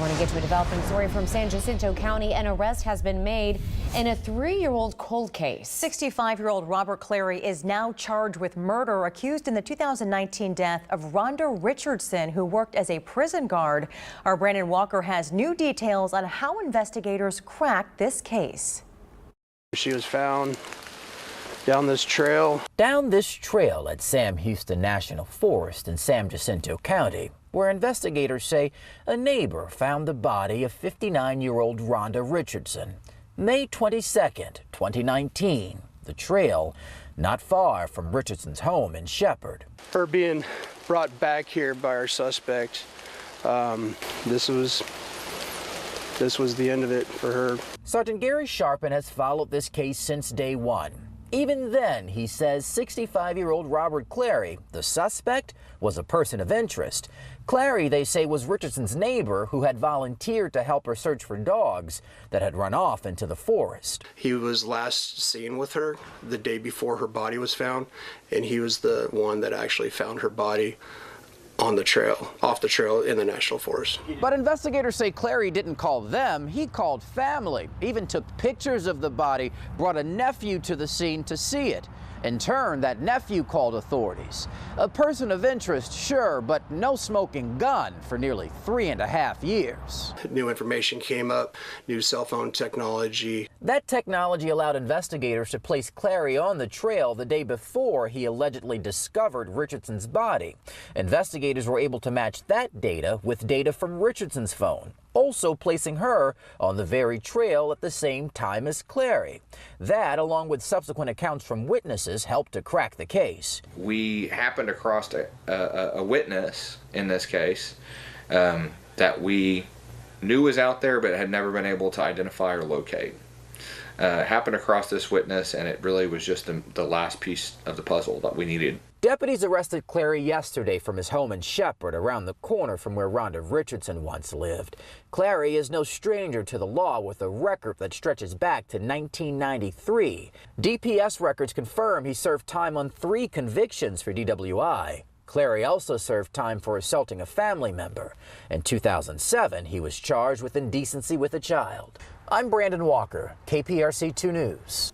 want to get to a developing story from San Jacinto County. An arrest has been made in a 3-year-old cold case. 65-year-old Robert Clary is now charged with murder, accused in the 2019 death of Rhonda Richardson, who worked as a prison guard. Our Brandon Walker has new details on how investigators cracked this case. She was found down this trail. Down this trail at Sam Houston National Forest in San Jacinto County, where investigators say a neighbor found the body of 59-year-old Rhonda Richardson. May 22nd, 2019. The trail not far from Richardson's home in Shepherd. Her being brought back here by our suspects, this was the end of it for her. Sergeant Gary Sharpen has followed this case since day one. Even then, he says 65-year-old Robert Clary, the suspect, was a person of interest. Clary, they say, was Richardson's neighbor who had volunteered to help her search for dogs that had run off into the forest. He was last seen with her the day before her body was found, and he was the one that actually found her body on the trail, off the trail in the National Forest. But investigators say Clary didn't call them, he called family, even took pictures of the body, brought a nephew to the scene to see it. In turn, that nephew called authorities. A person of interest, sure, but no smoking gun for nearly 3.5 years. New information came up, new cell phone technology. That technology allowed investigators to place Clary on the trail the day before he allegedly discovered Richardson's body. Investigators were able to match that data with data from Richardson's phone, also placing her on the very trail at the same time as Clary. That, along with subsequent accounts from witnesses, helped to crack the case. We happened across a witness in this case that we knew was out there but had never been able to identify or locate. Happened across this witness, and it really was just the last piece of the puzzle that we needed. Deputies arrested Clary yesterday from his home in Shepherd, around the corner from where Rhonda Richardson once lived. Clary is no stranger to the law, with a record that stretches back to 1993. DPS records confirm he served time on 3 convictions for DWI. Clary also served time for assaulting a family member. In 2007, he was charged with indecency with a child. I'm Brandon Walker, KPRC 2 News.